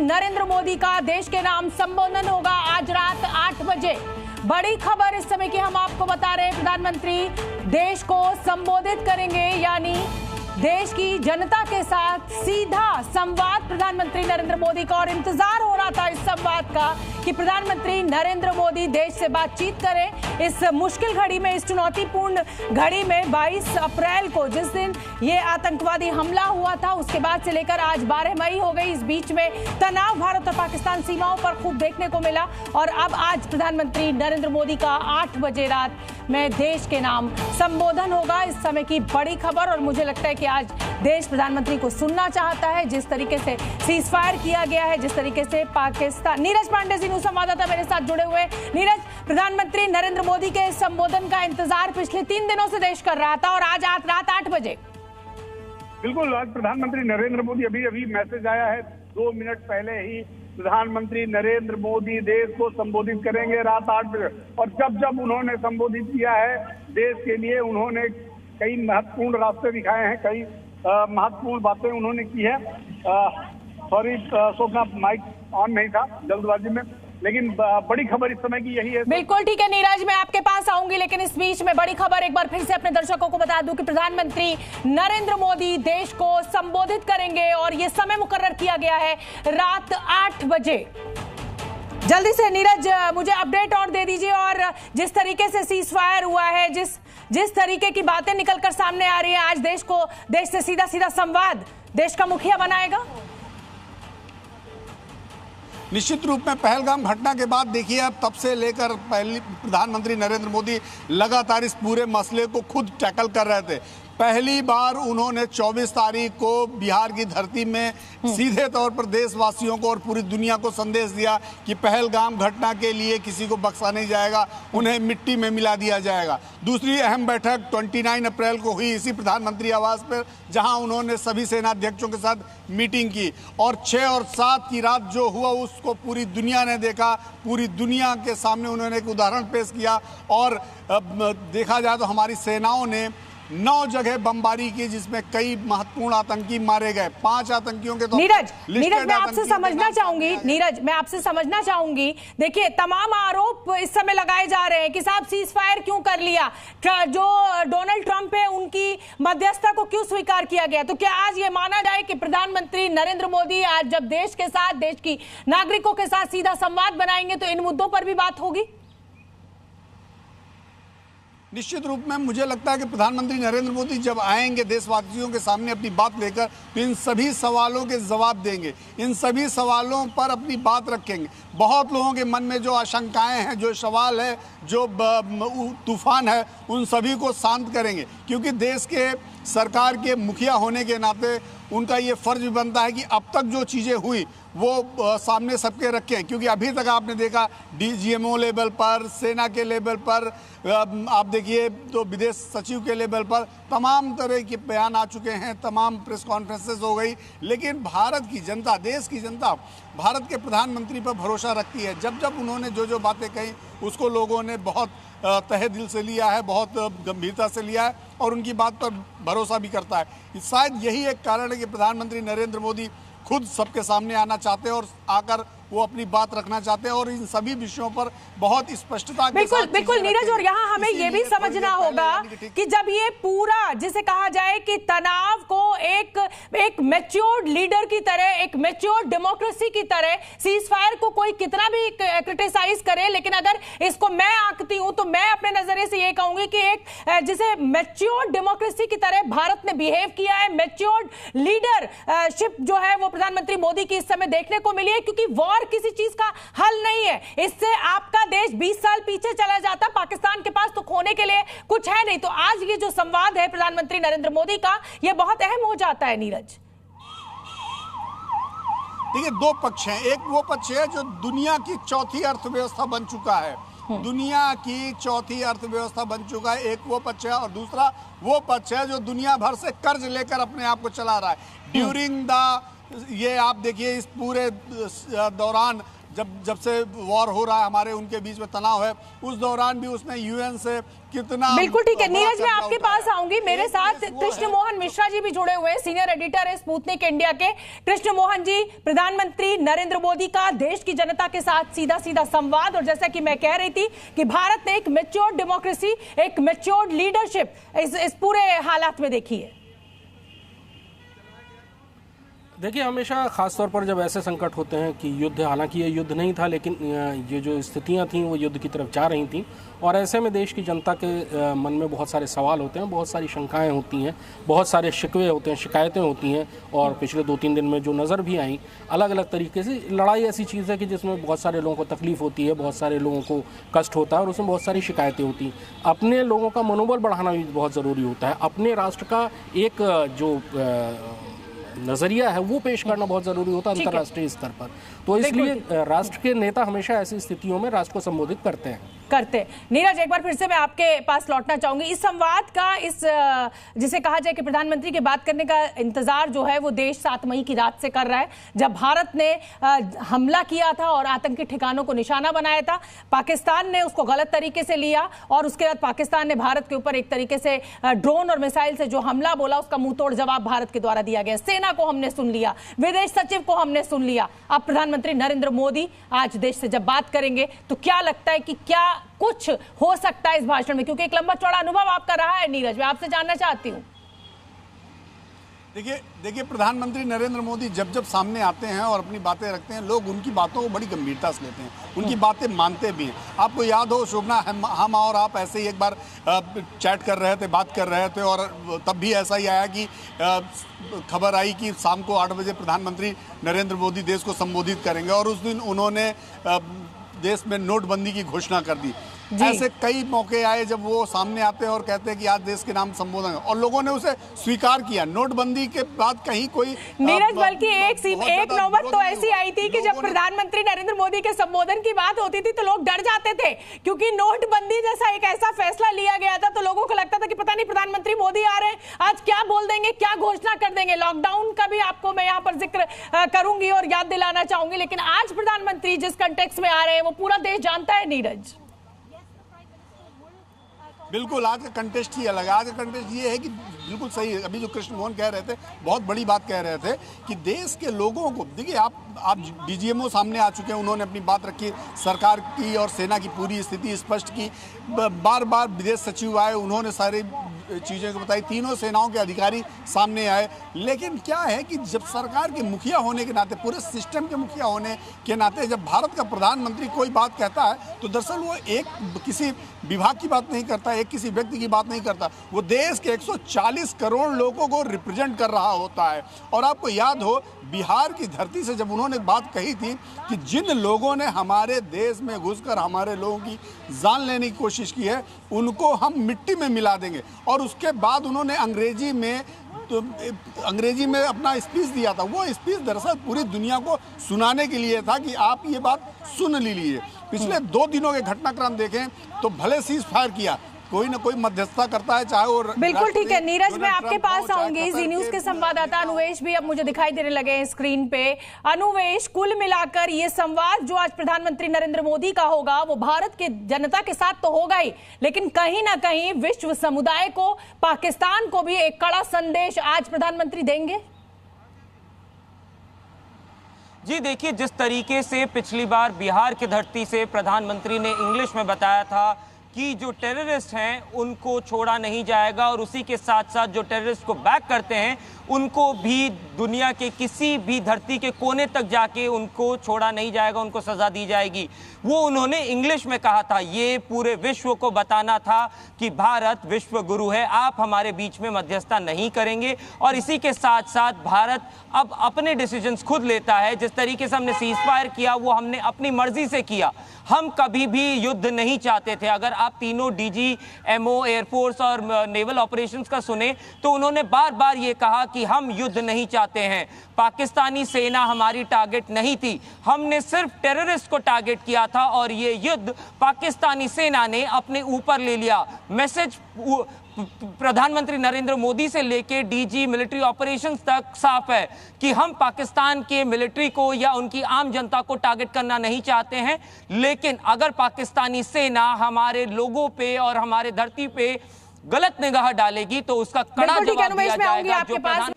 नरेंद्र मोदी का देश के नाम संबोधन होगा आज रात 8 बजे। बड़ी खबर इस समय की हम आपको बता रहे हैं, प्रधानमंत्री देश को संबोधित करेंगे, यानी देश की जनता के साथ सीधा संवाद प्रधानमंत्री नरेंद्र मोदी का। और इंतजार हो रहा था इस संवाद का कि प्रधानमंत्री नरेंद्र मोदी देश से बातचीत करें इस मुश्किल घड़ी में, इस चुनौतीपूर्ण घड़ी में। 22 अप्रैल को जिस दिन ये आतंकवादी हमला हुआ था, उसके बाद से लेकर आज 12 मई हो गई। इस बीच में तनाव भारत और पाकिस्तान सीमाओं पर खूब देखने को मिला। और अब आज प्रधानमंत्री नरेंद्र मोदी का 8 बजे रात में देश के नाम संबोधन होगा। इस समय की बड़ी खबर, और मुझे लगता है कि आज देश प्रधानमंत्री को सुनना चाहता है। जिस तरीके से सीज फायर किया गया है, जिस तरीके से पाकिस्तान। नीरज पांडे जी संवाददाता मेरे साथ जुड़े हुए। नीरज, प्रधानमंत्री नरेंद्र मोदी के संबोधन का इंतजार पिछले 3 दिनों से देश कर रहा था, और आज रात 8 बजे। बिल्कुल, आज प्रधानमंत्री नरेंद्र मोदी अभी मैसेज आया है 2 मिनट पहले ही। प्रधानमंत्री नरेंद्र मोदी देश को संबोधित करेंगे रात 8 बजे। और जब उन्होंने संबोधित किया है देश के लिए, उन्होंने कई महत्वपूर्ण रास्ते दिखाए हैं, कई महत्वपूर्ण बातें उन्होंने की है। सॉरी स्वप्ना, माइक ऑन नहीं था जल्दबाजी में, लेकिन बड़ी खबर इस समय की यही है। बिल्कुल ठीक है नीरज, मैं आपके पास आऊंगी, लेकिन इस बीच में बड़ी खबर एक बार फिर से अपने दर्शकों को बता दूं कि प्रधानमंत्री नरेंद्र मोदी देश को संबोधित करेंगे, और ये समय मुकर्रर किया गया है रात 8 बजे। जल्दी से नीरज मुझे अपडेट और दे दीजिए। और जिस तरीके से सीज फायर हुआ है, जिस तरीके की बातें निकलकर सामने आ रही है, आज देश से सीधा संवाद देश का मुखिया बनाएगा। निश्चित रूप में पहलगाम घटना के बाद देखिए, अब तब से लेकर प्रधानमंत्री नरेंद्र मोदी लगातार इस पूरे मसले को खुद टैकल कर रहे थे। पहली बार उन्होंने 24 तारीख को बिहार की धरती में सीधे तौर पर देशवासियों को और पूरी दुनिया को संदेश दिया कि पहलगाम घटना के लिए किसी को बख्शा नहीं जाएगा, उन्हें मिट्टी में मिला दिया जाएगा। दूसरी अहम बैठक 29 अप्रैल को हुई इसी प्रधानमंत्री आवास पर, जहां उन्होंने सभी सेनाध्यक्षों के साथ मीटिंग की। और 6 और 7 की रात जो हुआ उसको पूरी दुनिया ने देखा, पूरी दुनिया के सामने उन्होंने एक उदाहरण पेश किया। और देखा जाए तो हमारी सेनाओं ने 9 जगह बमबारी की, जिसमें कई महत्वपूर्ण आतंकी मारे गए। 5 आतंकियों के तो नीरज मैं आपसे समझना चाहूंगी, देखिए तमाम आरोप इस समय लगाए जा रहे हैं कि साहब सीज फायर क्यों कर लिया, जो डोनाल्ड ट्रंप है उनकी मध्यस्थता को क्यों स्वीकार किया गया। तो क्या आज ये माना जाए कि प्रधानमंत्री नरेंद्र मोदी आज जब देश के साथ, देश की नागरिकों के साथ सीधा संवाद बनाएंगे तो इन मुद्दों पर भी बात होगी? निश्चित रूप में मुझे लगता है कि प्रधानमंत्री नरेंद्र मोदी जब आएंगे देशवासियों के सामने अपनी बात लेकर, तो इन सभी सवालों के जवाब देंगे, इन सभी सवालों पर अपनी बात रखेंगे। बहुत लोगों के मन में जो आशंकाएं हैं, जो सवाल है, जो तूफान है, उन सभी को शांत करेंगे। क्योंकि देश के सरकार के मुखिया होने के नाते उनका ये फर्ज भी बनता है कि अब तक जो चीज़ें हुई वो सामने सबके रखें। क्योंकि अभी तक आपने देखा DGMO लेवल पर, सेना के लेवल पर, आप देखिए तो विदेश सचिव के लेवल पर तमाम तरह के बयान आ चुके हैं, तमाम प्रेस कॉन्फ्रेंसेस हो गई। लेकिन भारत की जनता, देश की जनता भारत के प्रधानमंत्री पर भरोसा रखती है। जब उन्होंने जो बातें कही उसको लोगों ने बहुत तहे दिल से लिया है, बहुत गंभीरता से लिया है, और उनकी बात पर भरोसा भी करता है। शायद यही एक कारण है कि प्रधानमंत्री नरेंद्र मोदी खुद सबके सामने आना चाहते हैं और आकर वो अपनी बात रखना चाहते हैं, और इन सभी विषयों पर बहुत स्पष्टता के साथ। बिल्कुल नीरज, और यहाँ हमें ये भी समझना होगा कि जब ये पूरा, जिसे कहा जाए कि तनाव को एक मैच्योर्ड लीडर की तरह, एक मैच्योर्ड डेमोक्रेसी की तरह, सीज फायर को कोई कितना भी क्रिटिसाइज करे, लेकिन अगर इसको मैं आंकती हूं तो मैं अपने नजरिए से ये कहूंगी कि एक जिसे मैच्योर्ड डेमोक्रेसी की तरह भारत ने बिहेव किया है, मैच्योर्ड लीडरशिप जो है वो प्रधानमंत्री मोदी की इस समय देखने को मिली है। क्योंकि वॉर किसी चीज का हल नहीं है, इससे आपका देश 20 साल पीछे चला जाता। पाकिस्तान के पास तो खोने के लिए कुछ है नहीं। तो आज ये जो संवाद है प्रधानमंत्री नरेंद्र मोदी का, ये बहुत अहम हो जाता है। नीरज देखिए, 2 पक्ष हैं। एक वो पक्ष है जो दुनिया की चौथी अर्थव्यवस्था बन चुका है, दुनिया की चौथी अर्थव्यवस्था बन चुका है, एक वो पक्ष है। और दूसरा वो पक्ष है जो दुनिया भर से कर्ज लेकर अपने आप को चला रहा है। ड्यूरिंग द ये आप देखिए, इस पूरे दौरान जब से वॉर हो रहा है, हमारे उनके बीच में तनाव है, उस दौरान भी उसने यूएन से कितना। बिल्कुल ठीक है नीरज, मैं आपके पास आऊंगी। मेरे साथ कृष्ण मोहन मिश्रा जी भी जुड़े हुए हैं, सीनियर एडिटर है स्पुतनिक इंडिया के। कृष्ण मोहन जी, प्रधानमंत्री नरेंद्र मोदी का देश की जनता के साथ सीधा सीधा संवाद, और जैसा कि मैं कह रही थी कि भारत ने एक मैच्योर्ड डेमोक्रेसी, एक मैच्योर्ड लीडरशिप इस पूरे हालात में देखी है। देखिए, हमेशा खास तौर पर जब ऐसे संकट होते हैं कि युद्ध, हालांकि ये युद्ध नहीं था, लेकिन ये जो स्थितियां थीं वो युद्ध की तरफ जा रही थीं, और ऐसे में देश की जनता के मन में बहुत सारे सवाल होते हैं, बहुत सारी शंकाएं होती हैं, बहुत सारे शिकवे होते हैं, शिकायतें होती हैं। और पिछले 2-3 दिन में जो नज़र भी आई, अलग अलग तरीके से लड़ाई ऐसी चीज़ है कि जिसमें बहुत सारे लोगों को तकलीफ होती है, बहुत सारे लोगों को कष्ट होता है, और उसमें बहुत सारी शिकायतें होती हैं। अपने लोगों का मनोबल बढ़ाना भी बहुत ज़रूरी होता है, अपने राष्ट्र का एक जो नजरिया है वो पेश करना बहुत जरूरी होता है अंतर्राष्ट्रीय स्तर पर। तो इसलिए राष्ट्र के नेता हमेशा ऐसी स्थितियों में राष्ट्र को संबोधित करते हैं। नीरज, एक बार फिर से मैं आपके पास लौटना चाहूंगी। इस संवाद का, इस जिसे कहा जाए कि प्रधानमंत्री के बात करने का इंतजार जो है वो देश 7 मई की रात से कर रहा है, जब भारत ने हमला किया था और आतंकी ठिकानों को निशाना बनाया था। पाकिस्तान ने उसको गलत तरीके से लिया, और उसके बाद पाकिस्तान ने भारत के ऊपर एक तरीके से ड्रोन और मिसाइल से जो हमला बोला, उसका मुंह तोड़ जवाब भारत के द्वारा दिया गया। सेना को हमने सुन लिया, विदेश सचिव को हमने सुन लिया। अब प्रधानमंत्री नरेंद्र मोदी आज देश से जब बात करेंगे तो क्या लगता है कि क्या कुछ हो सकता है इस भाषण में, क्योंकि एक लंबा चौड़ा अनुभव आपका रहा है नीरज, मैं आपसे जानना चाहती हूं। देखिए प्रधानमंत्री नरेंद्र मोदी जब सामने आते हैं और अपनी बातें रखते हैं, लोग उनकी बातों को बड़ी गंभीरता से लेते हैं, उनकी बातें मानते भी हैं। आपको याद हो शोभना, हम और आप ऐसे ही एक बार चैट कर रहे थे, बात कर रहे थे, और तब भी ऐसा ही आया कि खबर आई कि शाम को 8 बजे प्रधानमंत्री नरेंद्र मोदी देश को संबोधित करेंगे, और उस दिन उन्होंने देश में नोटबंदी की घोषणा कर दी। ऐसे कई मौके आए जब वो सामने आते हैं और कहते हैं कि आज देश के नाम संबोधन, और लोगों ने उसे स्वीकार किया। नोटबंदी के बाद कहीं कोई नीरज, बल्कि एक नौबत तो ऐसी आई थी कि जब प्रधानमंत्री नरेंद्र मोदी के संबोधन की बात होती थी तो लोग डर जाते थे, क्योंकि नोटबंदी जैसा एक ऐसा फैसला लिया गया था, तो लोगों को लगता था कि पता नहीं प्रधानमंत्री मोदी आ रहे हैं, आज क्या बोल देंगे, क्या घोषणा कर देंगे। लॉकडाउन का भी आपको मैं यहाँ पर जिक्र करूंगी और याद दिलाना चाहूंगी, लेकिन आज प्रधानमंत्री जिस कंटेक्स्ट में आ रहे हैं वो पूरा देश जानता है नीरज। बिल्कुल, आज का कंटेस्ट ही अलग है। आज का कंटेस्ट ये है कि बिल्कुल सही है, अभी जो कृष्ण मोहन कह रहे थे, बहुत बड़ी बात कह रहे थे कि देश के लोगों को, देखिए आप डीजीएमओ सामने आ चुके हैं, उन्होंने अपनी बात रखी, सरकार की और सेना की पूरी स्थिति स्पष्ट की। बार बार विदेश सचिव आए, उन्होंने सारी चीज़ें को बताई, तीनों सेनाओं के अधिकारी सामने आए। लेकिन क्या है कि जब सरकार के मुखिया होने के नाते, पूरे सिस्टम के मुखिया होने के नाते, जब भारत का प्रधानमंत्री कोई बात कहता है तो दरअसल वो एक किसी विभाग की बात नहीं करता, एक किसी व्यक्ति की बात नहीं करता, वो देश के 140 करोड़ लोगों को रिप्रेजेंट कर रहा होता है। और आपको याद हो, बिहार की धरती से जब उन्होंने बात कही थी कि जिन लोगों ने हमारे देश में घुसकर हमारे लोगों की जान लेने की कोशिश की है, उनको हम मिट्टी में मिला देंगे। और उसके बाद उन्होंने अंग्रेजी में अपना स्पीच दिया था। वो स्पीच दरअसल पूरी दुनिया को सुनाने के लिए था कि आप ये बात सुन लीजिए। पिछले 2 दिनों के घटनाक्रम देखें तो भले सीज फायर किया, कोई ना कोई मध्यस्थता करता है, चाहे वो बिल्कुल ठीक है नीरज, मैं आपके पास आऊंगी। जी न्यूज के संवाददाता अनुवेश भी अब मुझे दिखाई देने लगे हैं स्क्रीन पे। अनुवेश, कुल मिलाकर ये संवाद जो आज प्रधानमंत्री नरेंद्र मोदी का होगा वो भारत के जनता के साथ तो होगा ही, लेकिन कहीं ना कहीं विश्व समुदाय को, पाकिस्तान को भी एक कड़ा संदेश आज प्रधानमंत्री देंगे। जी देखिए, जिस तरीके से पिछली बार बिहार की धरती से प्रधानमंत्री ने इंग्लिश में बताया था कि जो टेररिस्ट हैं उनको छोड़ा नहीं जाएगा, और उसी के साथ साथ जो टेररिस्ट को बैक करते हैं उनको भी दुनिया के किसी भी धरती के कोने तक जाके उनको छोड़ा नहीं जाएगा, उनको सजा दी जाएगी, वो उन्होंने इंग्लिश में कहा था। ये पूरे विश्व को बताना था कि भारत विश्व गुरु है, आप हमारे बीच में मध्यस्थता नहीं करेंगे। और इसी के साथ साथ भारत अब अपने डिसीजंस खुद लेता है। जिस तरीके से हमने सीज फायर किया वो हमने अपनी मर्जी से किया, हम कभी भी युद्ध नहीं चाहते थे। अगर आप तीनों डीजीएमओ, एयरफोर्स और नेवल ऑपरेशंस का सुने तो उन्होंने बार बार ये कहा कि हम युद्ध नहीं चाहते हैं, पाकिस्तानी सेना हमारी टारगेट नहीं थी, हमने सिर्फ टेररिस्ट को टारगेट किया था और ये युद्ध पाकिस्तानी सेना ने अपने ऊपर ले लिया। मैसेज प्रधानमंत्री नरेंद्र मोदी से लेके डीजी मिलिट्री ऑपरेशंस तक साफ है कि हम पाकिस्तान के मिलिट्री को या उनकी आम जनता को टारगेट करना नहीं चाहते हैं, लेकिन अगर पाकिस्तानी सेना हमारे लोगों पे और हमारे धरती पे गलत निगाह डालेगी तो उसका कड़ा जवाब दिया जाएगा। आपके पास